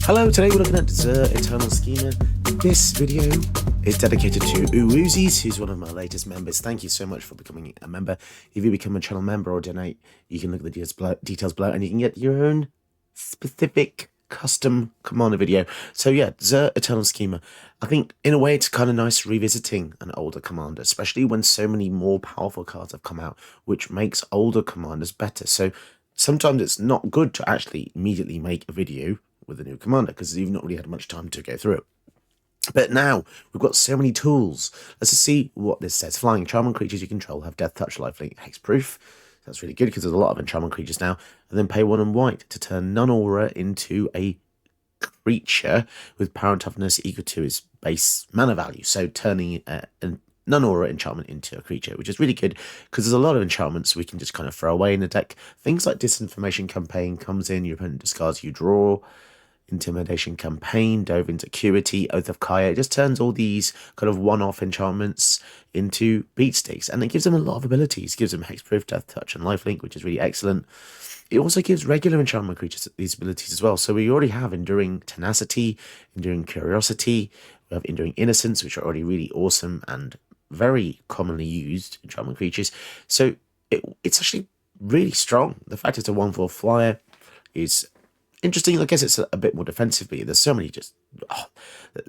Hello, today we're looking at the Eternal Schema. This video is dedicated to Uwuzis, who's one of my latest members. Thank you so much for becoming a member. If you become a channel member or donate, you can look at the details below and you can get your own specific custom commander video. So yeah, the Eternal Schema. I think in a way it's kind of nice revisiting an older commander, especially when so many more powerful cards have come out, which makes older commanders better. So sometimes it's not good to actually immediately make a video with a new commander because you've not really had much time to go through it. But now we've got so many tools. Let's just see what this says. Flying enchantment creatures you control have death touch, lifelink, hexproof. That's really good because there's a lot of enchantment creatures now. And then pay 1 and white to turn non-aura into a creature with power and toughness equal to its base mana value. So turning a non-aura enchantment into a creature, which is really good because there's a lot of enchantments we can just kind of throw away in the deck. Things like Disinformation Campaign comes in, your opponent discards, you draw. Intimidation Campaign, Dove into Acuity, Oath of Kaya. It just turns all these kind of one-off enchantments into beat sticks, and it gives them a lot of abilities. It gives them Hexproof, Death Touch, and Lifelink, which is really excellent. It also gives regular enchantment creatures these abilities as well. So we already have Enduring Tenacity, Enduring Curiosity, we have Enduring Innocence, which are already really awesome and very commonly used enchantment creatures. So it's actually really strong. The fact it's a 1/4 flyer is interesting. I guess it's a bit more defensive, but there's so many just...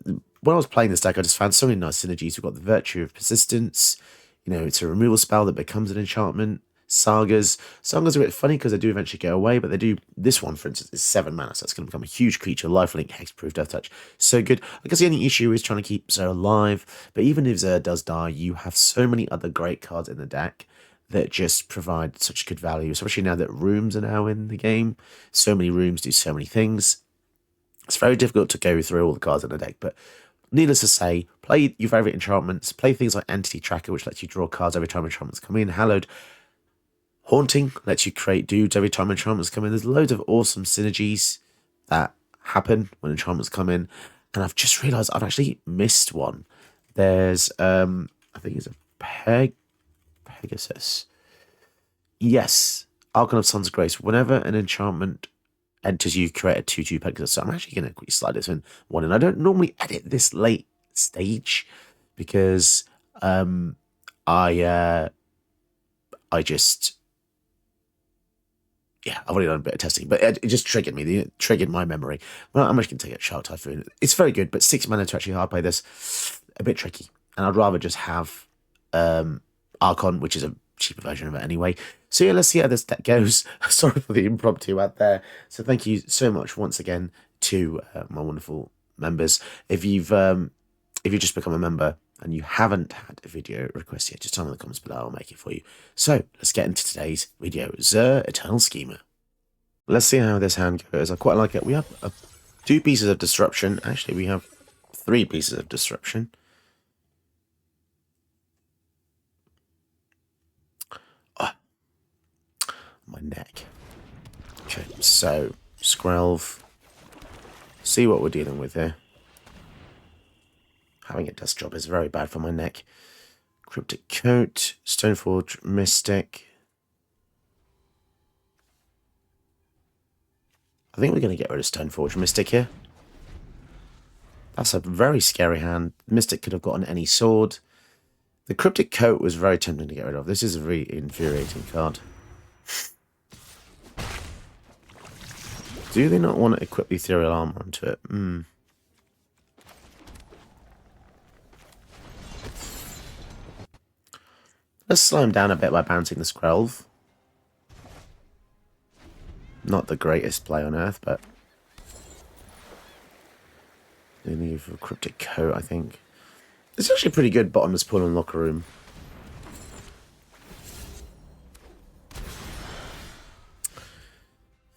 when I was playing this deck, I just found so many nice synergies. We've got the Virtue of Persistence. You know, it's a removal spell that becomes an enchantment. Sagas. Sagas are a bit funny because they do eventually go away, but they do... This one, for instance, is 7 mana, so it's going to become a huge creature. Lifelink, Hexproof, Death Touch. So good. I guess the only issue is trying to keep Xur alive, but even if Xur does die, you have so many other great cards in the deck that just provide such good value, especially now that rooms are now in the game. So many rooms do so many things. It's very difficult to go through all the cards in the deck, but needless to say, play your favourite enchantments, play things like Entity Tracker, which lets you draw cards every time enchantments come in. Hallowed Haunting lets you create dudes every time enchantments come in. There's loads of awesome synergies that happen when enchantments come in, and I've just realised I've actually missed one. There's, I think it's a Pegasus. Yes, Archon of Sun's Grace. Whenever an enchantment enters you, create a 2/2 Pegasus. So I'm actually going to quickly slide this in one. And I don't normally edit this late stage because I just... Yeah, I've already done a bit of testing, but it just triggered me. It triggered my memory. Well, I'm just going to take a Shout Typhoon. It's very good, but 6 mana to actually hard play this, a bit tricky. And I'd rather just have Archon, which is a cheaper version of it anyway. So yeah, let's see how this deck goes. Sorry for the impromptu out there. So thank you so much once again to my wonderful members. If you've just become a member and you haven't had a video request yet, just tell me in the comments below. I'll make it for you. So let's get into today's video. The Eternal Schema. Let's see how this hand goes. I quite like it. We have 2 pieces of disruption. Actually, we have 3 pieces of disruption. My neck. Okay, so Skrelv. See what we're dealing with here. Having a dust job is very bad for my neck. Cryptic Coat, Stoneforge Mystic. I think we're going to get rid of Stoneforge Mystic here. That's a very scary hand. Mystic could have gotten any sword. The Cryptic Coat was very tempting to get rid of. This is a very infuriating card. Do they not want to equip the Ethereal Armor onto it? Let's slow him down a bit by bouncing the Skrelv. Not the greatest play on earth, but... They need a Cryptic Coat, I think. It's actually a pretty good bottomless pool and locker room.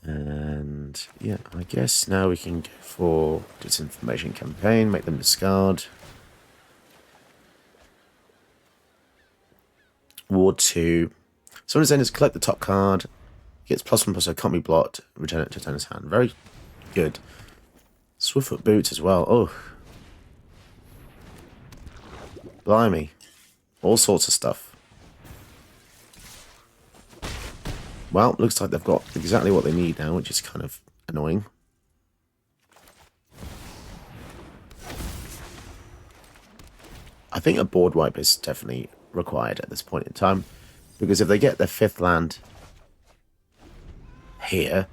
And yeah, I guess now we can go for Disinformation Campaign, make them discard. Ward 2. So what it's saying is collect the top card, gets +1/+, so it can't be blocked, return it to Tennis hand. Very good. Swiftfoot Boots as well. Oh. Blimey. All sorts of stuff. Well, looks like they've got exactly what they need now, which is kind of annoying. I think a board wipe is definitely required at this point in time. Because if they get their 5th land here,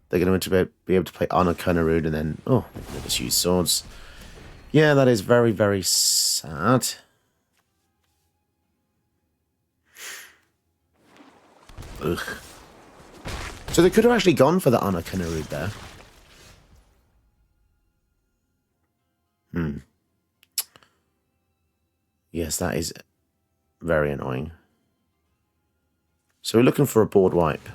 they're going to be able to play Honor Kunarud and then, oh, they can just use swords. Yeah, that is very, very sad. Ugh. So they could have actually gone for the Honor Kunarud there. Yes, that is very annoying. So we're looking for a board wipe.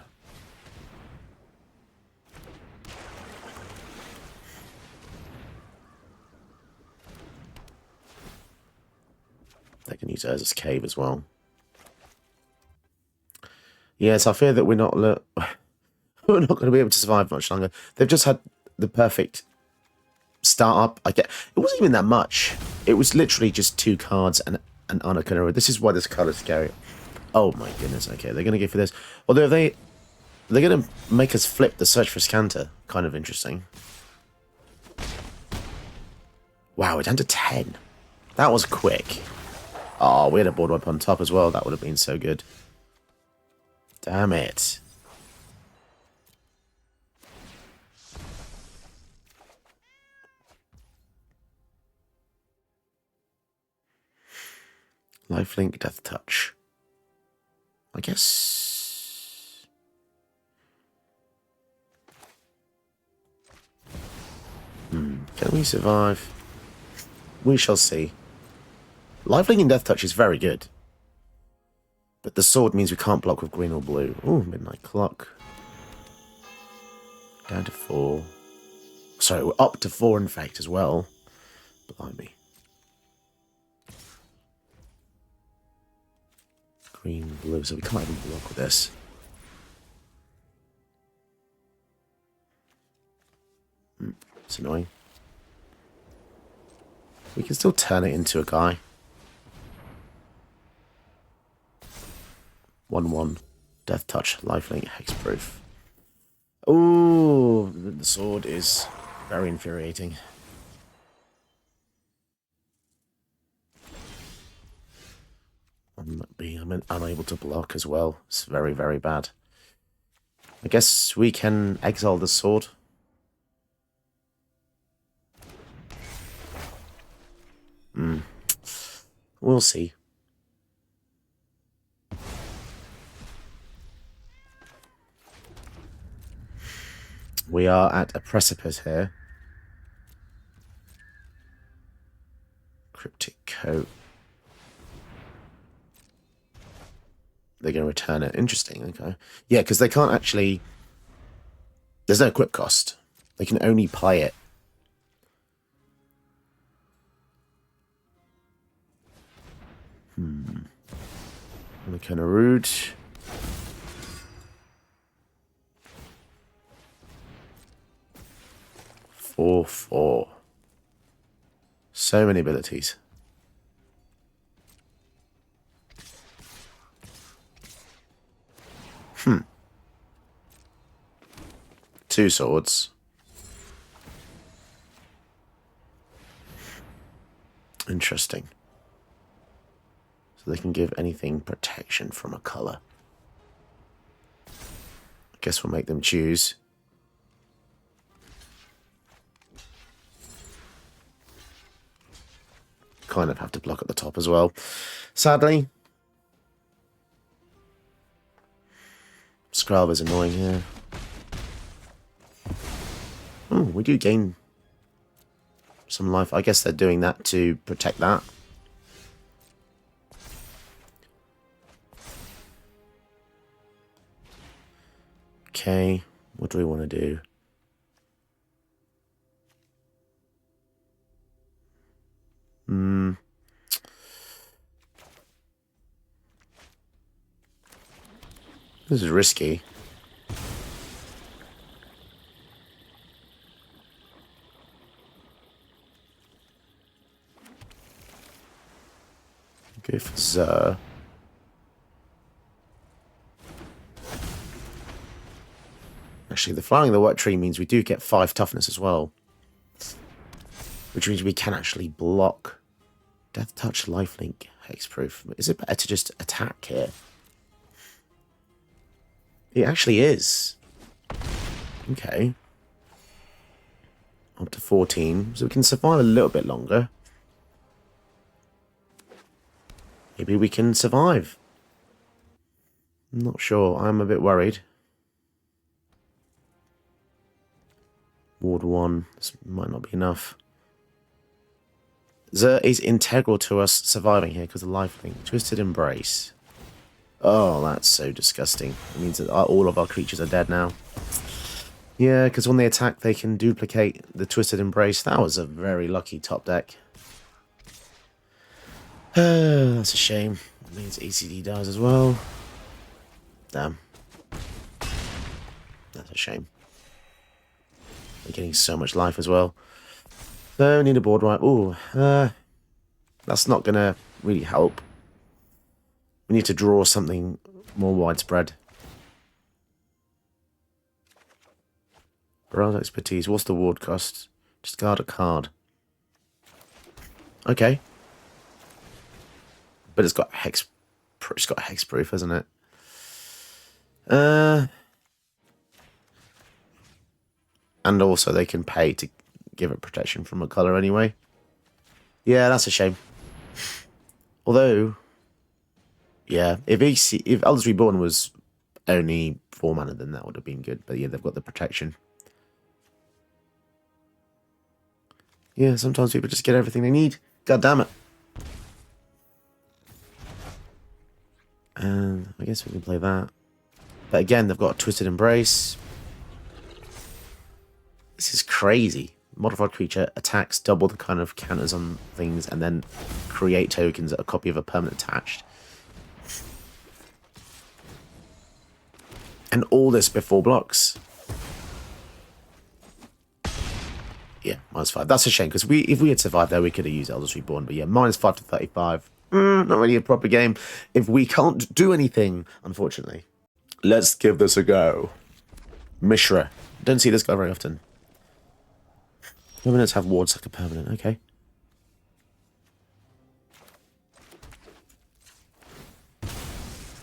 They can use Urza's Cave as well. Yes, I fear that we're not going to be able to survive much longer. They've just had the perfect start up. It wasn't even that much. It was literally just 2 cards and an Honor Kunarud. This is why this card is scary. Oh my goodness. Okay, they're going to go for this. Although they're going to make us flip the Search for Scanter. Kind of interesting. Wow, we're down to 10. That was quick. Oh, we had a board wipe on top as well. That would have been so good. Damn it. Lifelink, Death Touch. I guess... Can we survive? We shall see. Lifelink and Death Touch is very good. But the sword means we can't block with green or blue. Ooh, Midnight Clock. Down to 4. Sorry, we're up to 4 in fact as well. Blimey. Green, blue, so we can't even block with this. It's annoying. We can still turn it into a guy. 1/1. Death Touch, Lifelink, Hexproof. Ooh, the sword is very infuriating. I'm unable to block as well. It's very, very bad. I guess we can exile the sword. We'll see. We are at a precipice here. Cryptic Coat. They're going to return it. Interesting, okay. Yeah, because they can't actually... There's no equip cost. They can only play it. Kind of rude. Four. So many abilities. Two swords. Interesting. So they can give anything protection from a colour. I guess we'll make them choose. Kind of have to block at the top as well. Sadly. Scrub is annoying here. Oh, we do gain some life. I guess they're doing that to protect that. Okay, what do we want to do? This is risky. Go for Zer. Actually, the flying the white tree means we do get 5 toughness as well. Which means we can actually block Death Touch, Lifelink, Hexproof. Is it better to just attack here? It actually is. Okay. Up to 14, so we can survive a little bit longer. Maybe we can survive. I'm not sure. I'm a bit worried. Ward 1. This might not be enough. Xur is integral to us surviving here because of lifelink. Twisted Embrace. Oh, that's so disgusting. It means that all of our creatures are dead now. Yeah, because when they attack, they can duplicate the Twisted Embrace. That was a very lucky top deck. That's a shame. It means ECD dies as well. Damn. That's a shame. They're getting so much life as well. So, need a board wipe. Ooh, that's not going to really help. We need to draw something more widespread. Brawl's expertise. What's the ward cost? Discard a card. Okay. But it's got hexproof, hasn't it? And also they can pay to give it protection from a colour anyway. Yeah, that's a shame. Although, yeah, if Elders Reborn was only 4 mana, then that would have been good. But yeah, they've got the protection. Yeah, sometimes people just get everything they need. God damn it. And I guess we can play that. But again, they've got a Twisted Embrace. This is crazy. Modified creature attacks double the kind of counters on things and then create tokens that are a copy of a permanent attached. And all this before blocks. Yeah, -5. That's a shame, because if we had survived there, we could have used Elders Reborn. But yeah, -5 to 35. Not really a proper game if we can't do anything, unfortunately. Let's give this a go. Mishra. Don't see this guy very often. Permanents have wards like a permanent, okay.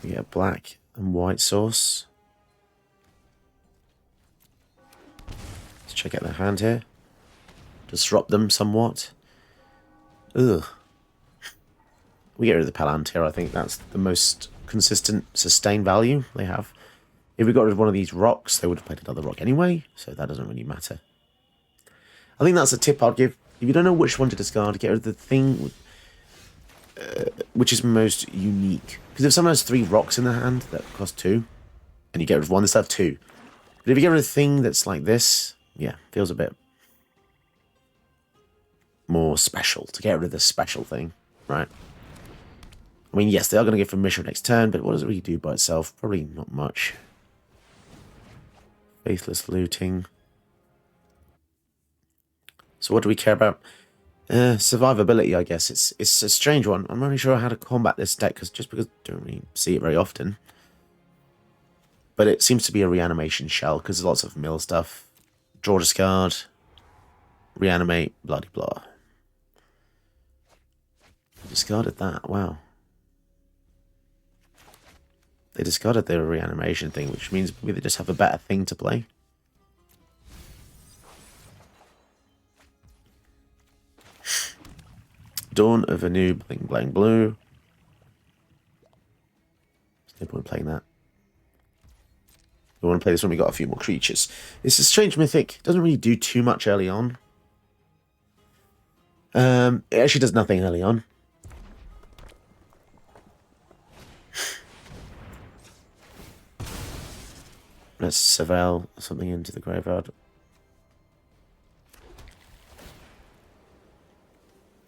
We get a black and white source. Let's check out their hand here. Disrupt them somewhat. Ugh. We get rid of the Palantir. I think that's the most consistent sustained value they have. If we got rid of one of these rocks, they would have played another rock anyway, so that doesn't really matter. I think that's a tip I'd give. If you don't know which one to discard, get rid of the thing which is most unique. Because if someone has 3 rocks in their hand that cost 2, and you get rid of one, they still have 2. But if you get rid of a thing that's like this, yeah, feels a bit more special to get rid of the special thing, right? I mean, yes, they are going to go for Mishra next turn, but what does it really do by itself? Probably not much. Faithless Looting. So what do we care about? Survivability, I guess. It's a strange one. I'm not really sure how to combat this deck, just because I don't really see it very often. But it seems to be a reanimation shell, because there's lots of mill stuff. Draw, discard, reanimate, bloody blah. Discarded that, wow. They discarded their reanimation thing, which means maybe they just have a better thing to play. Dawn of a New Bling Blang Blue. There's no point playing that. We want to play this when we got a few more creatures. It's a strange mythic. It doesn't really do too much early on. It actually does nothing early on. Let's surveil something into the graveyard.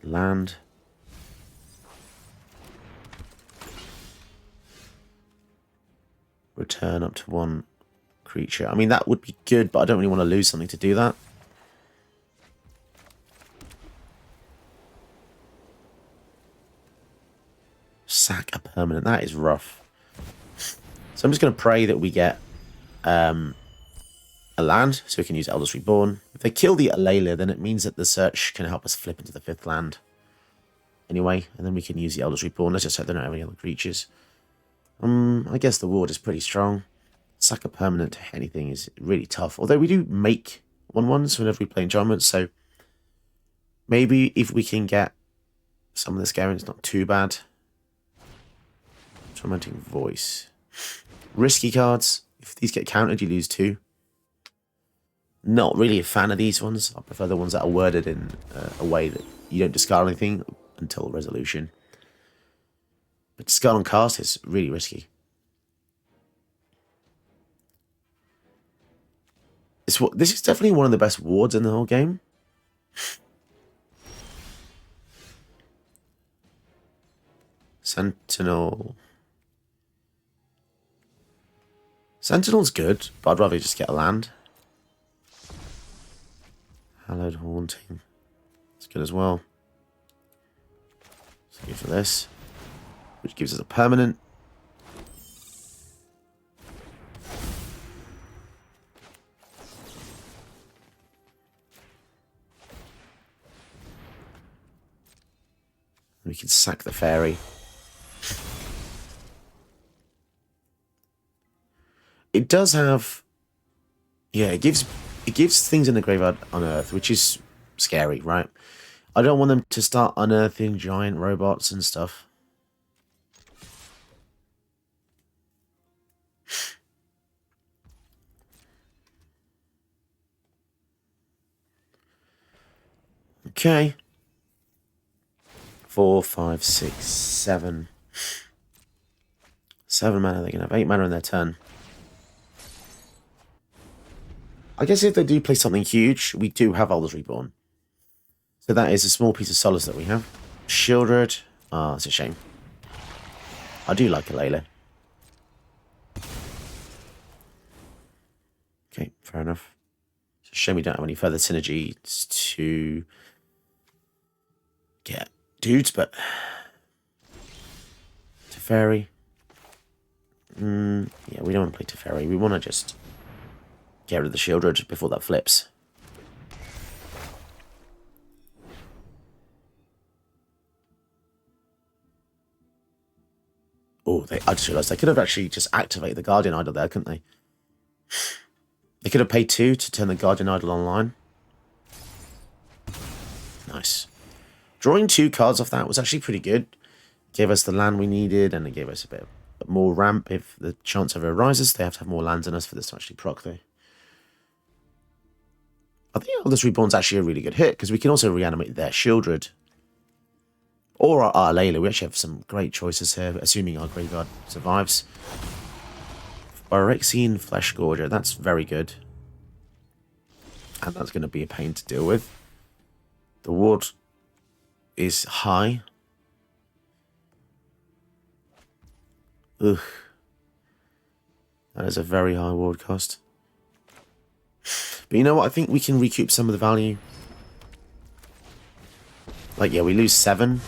Land. Return up to 1 creature. I mean, that would be good, but I don't really want to lose something to do that. Sack a permanent. That is rough. So I'm just going to pray that we get a land, so we can use Elders Reborn. If they kill the Alele, then it means that the search can help us flip into the 5th land. anyway, and then we can use the Elders Reborn. Let's just hope they don't have any other creatures. I guess the ward is pretty strong. Sack a permanent to anything is really tough. Although we do make 1/1s whenever we play enchantments, so maybe if we can get some of the scaring, it's not too bad. Tormenting Voice. Risky cards. If these get countered, you lose 2. Not really a fan of these ones. I prefer the ones that are worded in a way that you don't discard anything until resolution. But discard on cast is really risky. This is definitely one of the best wards in the whole game. Sentinel. Sentinel's good, but I'd rather just get a land. Hallowed Haunting. It's good as well. So go for this, which gives us a permanent. We can sack the fairy. It does have, yeah, it gives things in the graveyard unearth, which is scary, right? I don't want them to start unearthing giant robots and stuff. Okay. 4, 5, 6, 7. 7 mana. They can have 8 mana in their turn. I guess if they do play something huge, we do have Elders Reborn. So that is a small piece of solace that we have. Shieldred. Ah, it's a shame. I do like Alayla. Okay, fair enough. It's a shame we don't have any further synergy to get dudes, but Teferi. Yeah, we don't want to play Teferi. We want to just get rid of the Shieldred before that flips. Oh, I just realised they could have actually just activated the Guardian Idol there, couldn't they? They could have paid 2 to turn the Guardian Idol online. Nice. Drawing 2 cards off that was actually pretty good. Gave us the land we needed, and it gave us a bit more ramp if the chance ever arises. They have to have more lands in us for this to actually proc, though. I think Elders Reborn's actually a really good hit, because we can also reanimate their Shieldred. Or our Layla. We actually have some great choices here, assuming our graveyard survives. Phyrexian Flesh Gorger, that's very good. And that's going to be a pain to deal with. The ward is high. Ugh. That is a very high ward cost. But you know what? I think we can recoup some of the value. Like, yeah, we lose 7.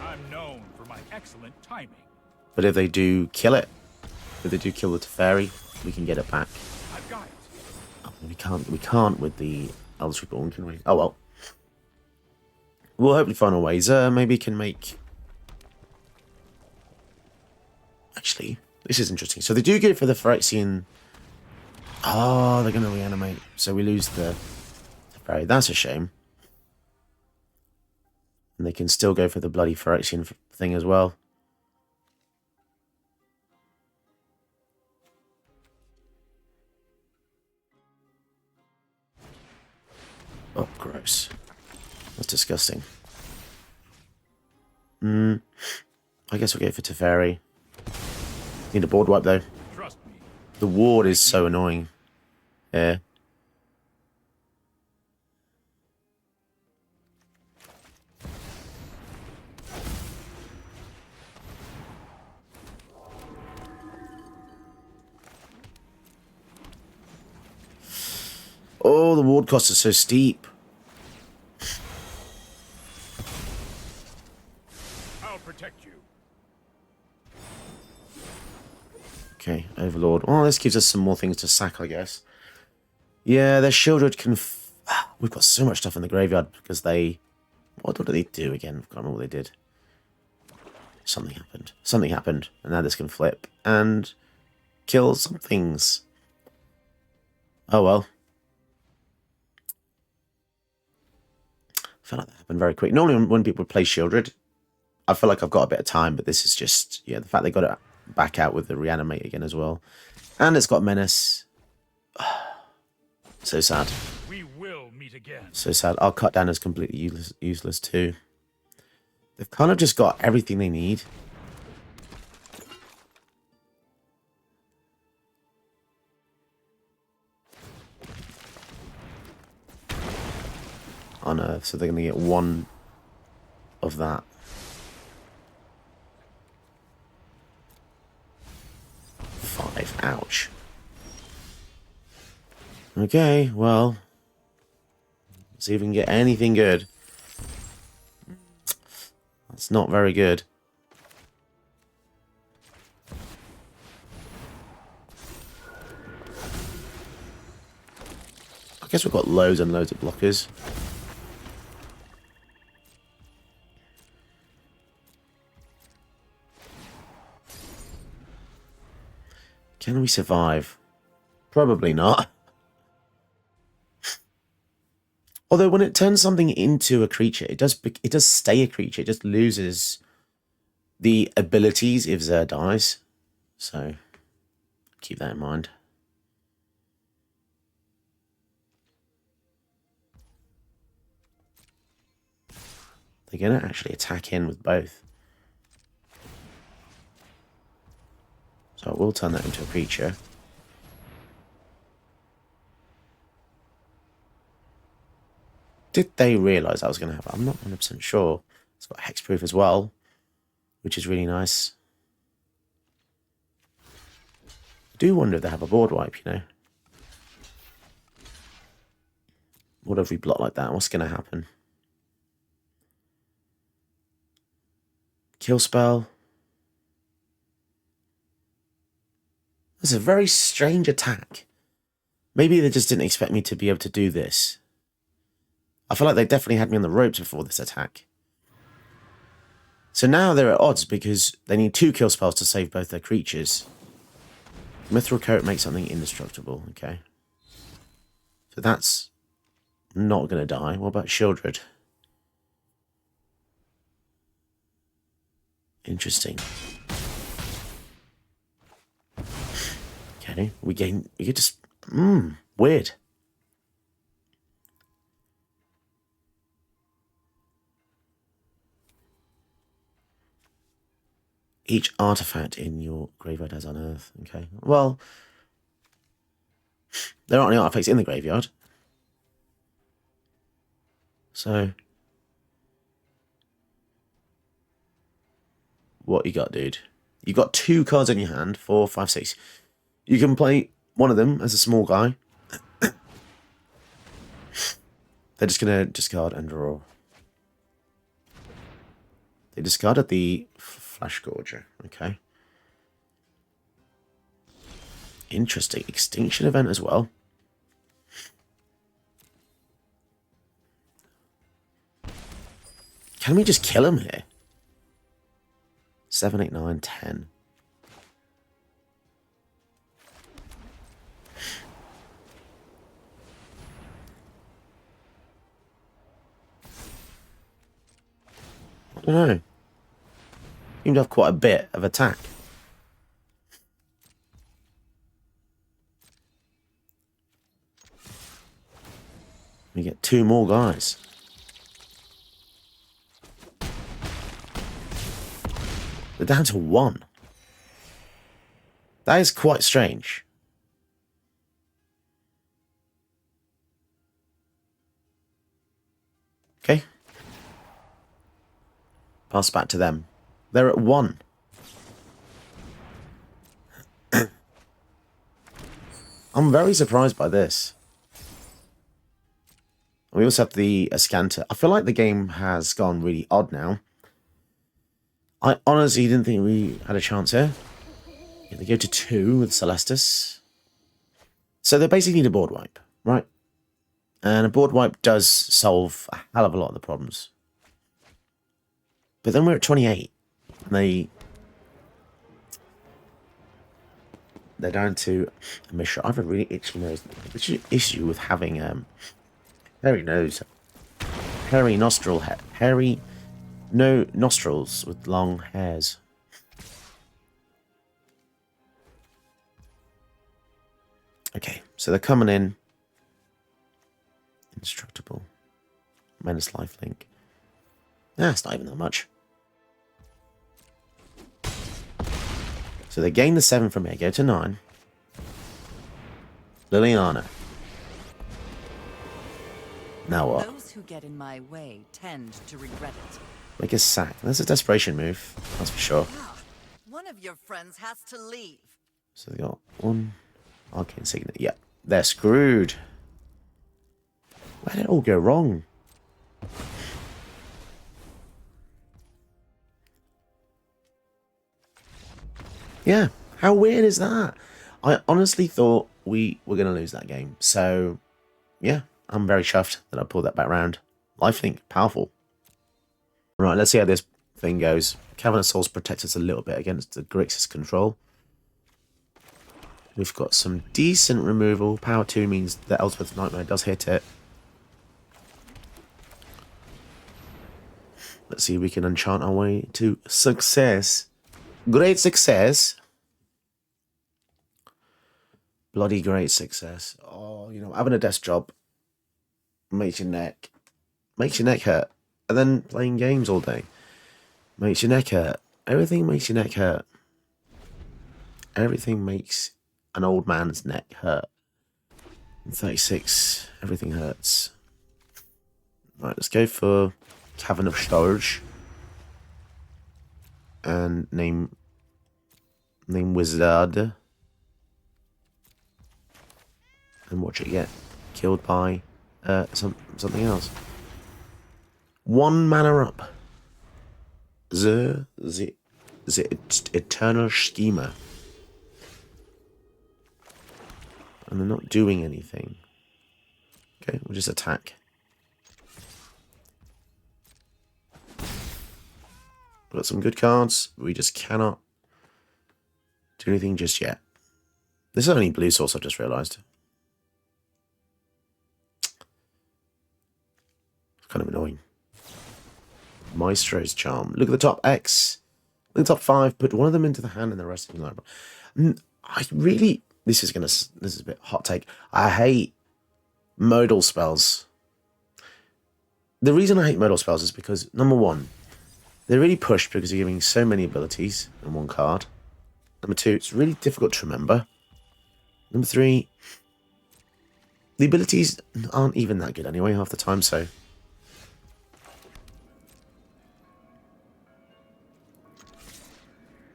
I'm known for my excellent timing. But if they do kill it, if they do kill the Teferi, we can get it back. I've got it. Oh, we can't with the Elders Reborn, can we? Oh well. We'll hopefully find our ways. Maybe we can make... Actually, this is interesting. So they do go for the Phyrexian... Oh, they're going to reanimate. So we lose the Teferi. That's a shame. And they can still go for the bloody Phyrexian thing as well. Oh, gross. That's disgusting. I guess we'll go for Teferi. Need a board wipe, though. Trust me. The ward is so annoying. Yeah. Oh, the ward costs are so steep. I'll protect you. Okay, Overlord. Oh, this gives us some more things to sack, I guess. Yeah, their Shieldred can... We've got so much stuff in the graveyard because they What did they do again? I can't remember what they did. Something happened. Something happened. And now this can flip and kill some things. Oh well. I feel like that happened very quick. Normally when people play Shieldred, I feel like I've got a bit of time, but this is just, yeah, the fact they got it back out with the reanimate again as well. And it's got Menace. So sad. We will meet again. So sad. Our cut down is completely useless too. They've kind of just got everything they need. On Earth, so they're going to get one of that. Ouch. Okay, well, let's see if we can get anything good. That's not very good. I guess we've got loads and loads of blockers. Can we survive? Probably not. Although when it turns something into a creature, it does stay a creature. It just loses the abilities if Zer dies. So keep that in mind. They're going to actually attack in with both. So I will turn that into a creature. Did they realise that was going to happen? I'm not 100% sure. It's got hexproof as well, which is really nice. I do wonder if they have a board wipe, you know. What if we block like that? What's going to happen? Kill spell. That's a very strange attack. Maybe they just didn't expect me to be able to do this. I feel like they definitely had me on the ropes before this attack. So now they're at odds because they need 2 kill spells to save both their creatures. Mithril Coat makes something indestructible, okay. So that's not going to die. What about Shieldred? Interesting. Okay, we get just... weird. Each artifact in your graveyard has unearthed. Okay, well, there aren't any artifacts in the graveyard. So, what you got, dude? You got 2 cards in your hand, 4, 5, 6. You can play one of them as a small guy. They're just going to discard and draw. They discarded the Flash Gorger. Okay. Interesting. Extinction event as well. Can we just kill him here? 7, 8, 9, 10. I don't know. Seem to have quite a bit of attack. We get 2 more guys. They're down to 1. That is quite strange. Okay. Pass back to them. They're at 1. I'm very surprised by this. We also have the Ascanta. I feel like the game has gone really odd now. I honestly didn't think we had a chance here. Yeah, they go to 2 with Celestis. So they basically need a board wipe, right? And a board wipe does solve a hell of a lot of the problems. But then we're at 28. And they're down to a mission. I have a really itchy nose. Which is issue with having hairy nose, hairy nostril, hairy no nostrils with long hairs. Okay, so they're coming in. Indestructible. Menace lifelink. Nah, it's not even that much. So they gain the 7 from here, go to 9. Liliana. Now what? Those who get in my way tend to regret it. Make a sack. That's a desperation move, that's for sure. One of your friends has to leave. So they got 1 arcane signet. Yeah, they're screwed. Where did it all go wrong? Yeah, how weird is that? I honestly thought we were going to lose that game. So, yeah, I'm very chuffed that I pulled that back round. Lifelink, powerful. Right, let's see how this thing goes. Cavern of Souls protects us a little bit against the Grixis control. We've got some decent removal. Power 2 means that Elspeth's Nightmare does hit it. Let's see if we can enchant our way to success. Great success. Bloody great success. Oh, you know, having a desk job makes your neck hurt. And then playing games all day makes your neck hurt. Everything makes your neck hurt. Everything makes an old man's neck hurt. 36, everything hurts. Right, let's go for Cavern of Storage. And name Wizard. And watch it get killed by something else. 1 mana up. The Eternal Schemer. And they're not doing anything. Okay, we'll just attack. Got some good cards. We just cannot do anything just yet. This is only blue source, I've just realised. It's kind of annoying. Maestro's Charm. Look at the top X. Look at the top 5. Put one of them into the hand and the rest in the library. I really... This is a bit hot take. I hate modal spells. The reason I hate modal spells is because, number 1, they're really pushed because you're giving so many abilities in one card. Number 2, it's really difficult to remember. Number 3, the abilities aren't even that good anyway half the time, so...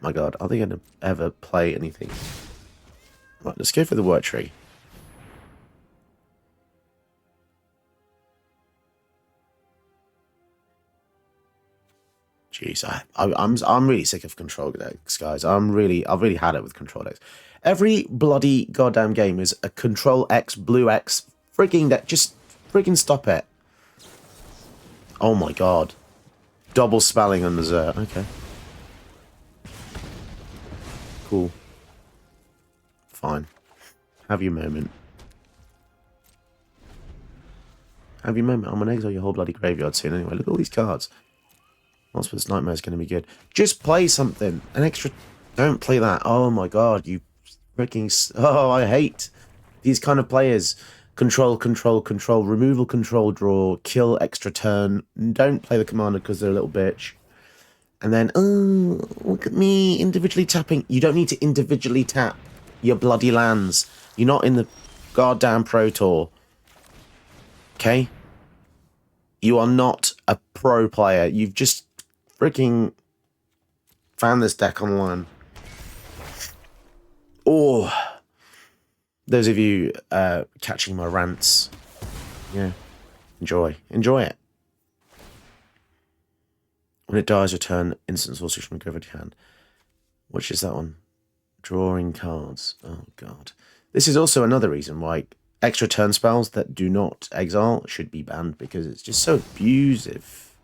My god, are they going to ever play anything? Right, let's go for the Word Tree. Jeez, I'm really sick of control decks, guys. I've really had it with control decks. Every bloody goddamn game is a Control X, Blue X, freaking deck. Just freaking stop it. Oh my god. Double spelling on the Zer. Okay. Cool. Fine. Have your moment. Have your moment. I'm going to exile your whole bloody graveyard soon anyway. Look at all these cards. Elspeth's Nightmare is going to be good. Just play something. An extra... Don't play that. Oh my god, you freaking... Oh, I hate these kind of players. Control, control, control. Removal, control, draw. Kill, extra turn. Don't play the commander because they're a little bitch. And then, oh, look at me individually tapping. You don't need to individually tap your bloody lands. You're not in the goddamn Pro Tour. Okay? You are not a pro player. You've just freaking found this deck online. Oh, those of you catching my rants, yeah, enjoy it. When it dies, return instant sorcery from graveyard hand. Which is that one? Drawing cards. Oh god, this is also another reason why extra turn spells that do not exile should be banned, because it's just so abusive.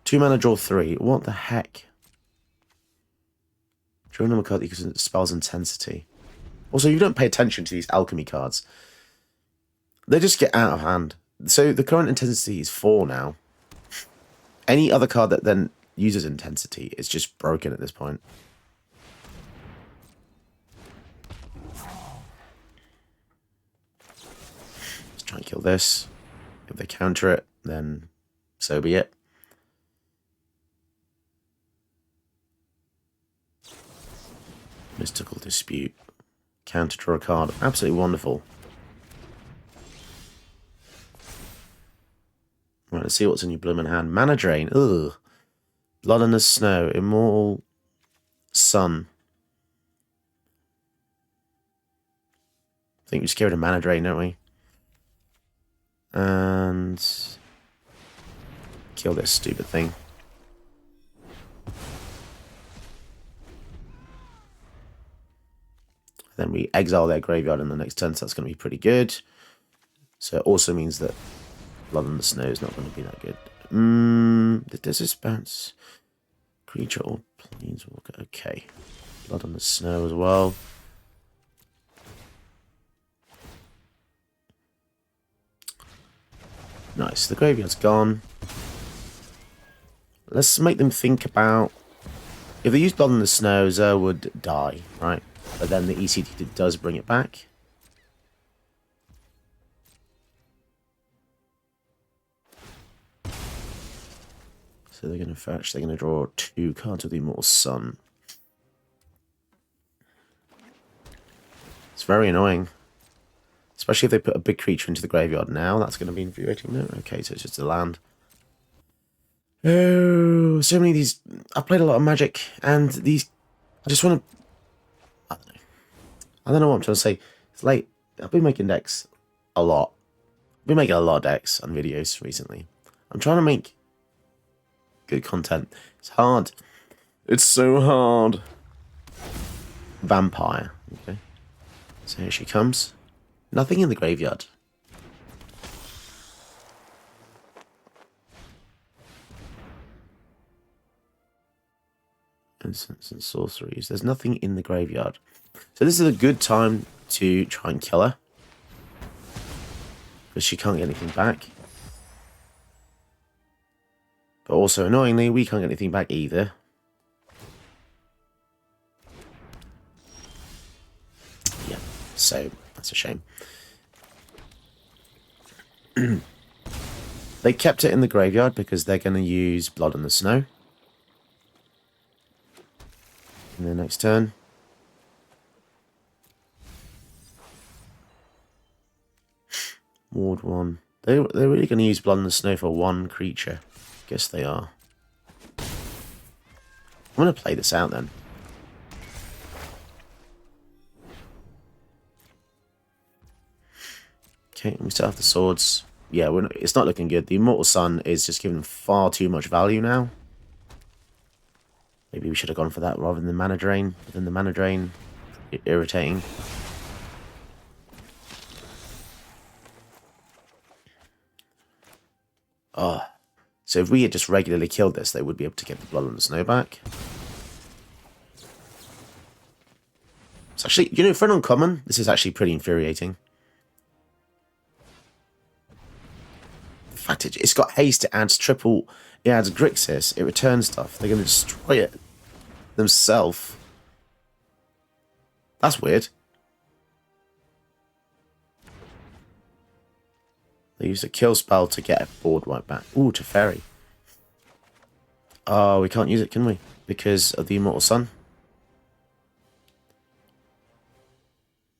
2 mana, draw 3. What the heck? Draw a number card equals to spell's intensity. Also, you don't pay attention to these alchemy cards. They just get out of hand. So the current intensity is 4 now. Any other card that then uses intensity is just broken at this point. Let's try and kill this. If they counter it, then so be it. Mystical Dispute. Counter draw a card. Absolutely wonderful. Right, let's see what's in your blooming hand. Mana Drain. Ugh. Blood in the Snow. Immortal Sun. I think we just get rid of Mana Drain, don't we? And kill this stupid thing. Then we exile their graveyard in the next turn, so that's going to be pretty good. So it also means that Blood in the Snow is not going to be that good. Does this bounce creature or planeswalker? Okay. Blood on the Snow as well. Nice. The graveyard's gone. Let's make them think about... If they use Blood in the Snow, Zer would die, right? But then the ECT does bring it back. So they're going to fetch, they're going to draw 2 cards with the Immortal Sun. It's very annoying. Especially if they put a big creature into the graveyard now. That's going to be infuriating. No? Okay, so it's just a land. Oh, so many of these. I've played a lot of Magic, and these. I just want to. I don't know what I'm trying to say. It's late. I've been making decks a lot. I've been making a lot of decks and videos recently. I'm trying to make good content. It's hard. It's so hard. Vampire. Okay. So here she comes. Nothing in the graveyard. Instants and sorceries. There's nothing in the graveyard. So this is a good time to try and kill her. Because she can't get anything back. But also, annoyingly, we can't get anything back either. Yeah, so that's a shame. They kept it in the graveyard because they're going to use Blood in the Snow. In the next turn. Ward 1. They're really going to use Blood in the Snow for 1 creature. Guess they are. I'm going to play this out then. Okay, we still have the swords. Yeah, it's not looking good. The Immortal Sun is just giving far too much value now. Maybe we should have gone for that rather than Mana Drain. But then the Mana Drain, irritating. Oh, so if we had just regularly killed this, they would be able to get the Blood on the Snow back. It's actually, you know, for an uncommon, this is actually pretty infuriating. The fact it's got haste, it adds triple, it adds Grixis, it returns stuff. They're going to destroy it themselves. That's weird. They used a kill spell to get a board wipe back. Ooh, Teferi. Oh, we can't use it, can we? Because of the Immortal Sun.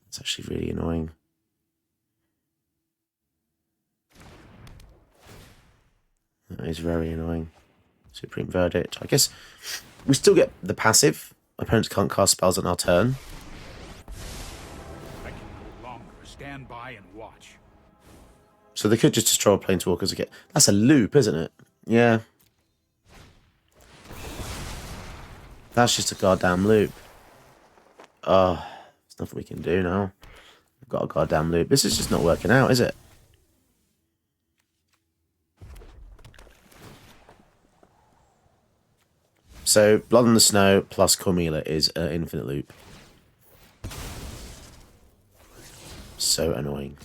It's actually really annoying. That is very annoying. Supreme Verdict. I guess we still get the passive. Opponents can't cast spells on our turn. I can no longer stand by and watch. So they could just destroy Planeswalkers again. That's a loop, isn't it? Yeah. That's just a goddamn loop. Oh, there's nothing we can do now. We've got a goddamn loop. This is just not working out, is it? So, Blood in the Snow plus Cormula is an infinite loop. So annoying.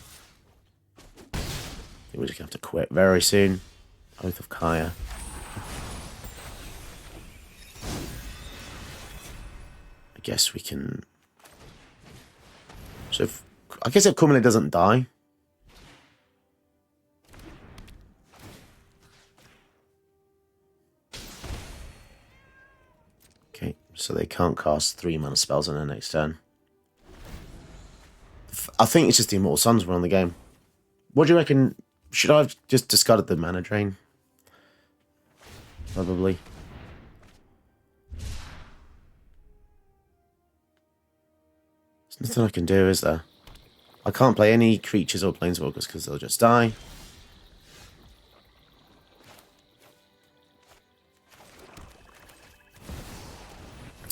We're just going to have to quit very soon. Oath of Kaya. I guess we can... So, I guess if Cormula doesn't die... Okay, so they can't cast 3 mana spells on their next turn. I think it's just the Immortal Suns were on the game. What do you reckon? Should I have just discarded the mana drain? Probably. There's nothing I can do, is there? I can't play any creatures or planeswalkers because they'll just die.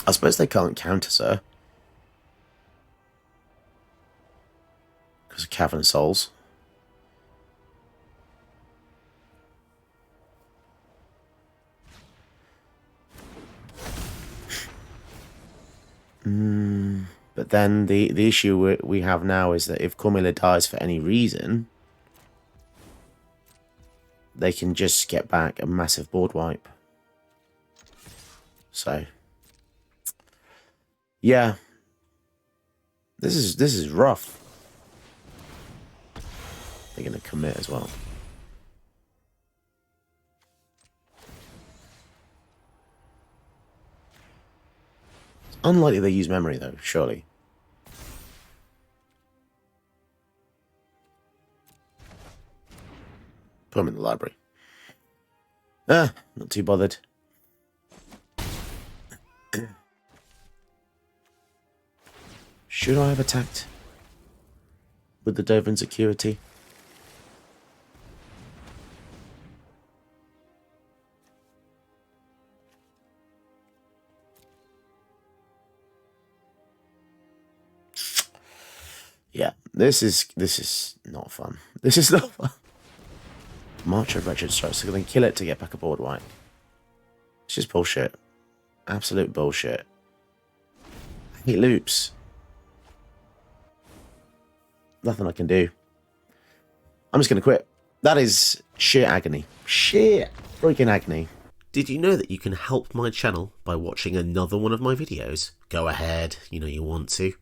I suppose they can't counter, sir. Because of Cavern of Souls. But then the issue we have now is that if Cormula dies for any reason, they can just get back a massive board wipe. So, yeah, this is rough. They're gonna commit as well. It's unlikely they use memory though, surely. Put them in the library. Ah, not too bothered. Should I have attacked with the Dovin security? Yeah, this is not fun. This is not fun. March of Wretched Strikes. They're going to kill it to get back a board wipe. It's just bullshit. Absolute bullshit. I hate loops. Nothing I can do. I'm just going to quit. That is sheer agony. Sheer freaking agony. Did you know that you can help my channel by watching another one of my videos? Go ahead, you know you want to.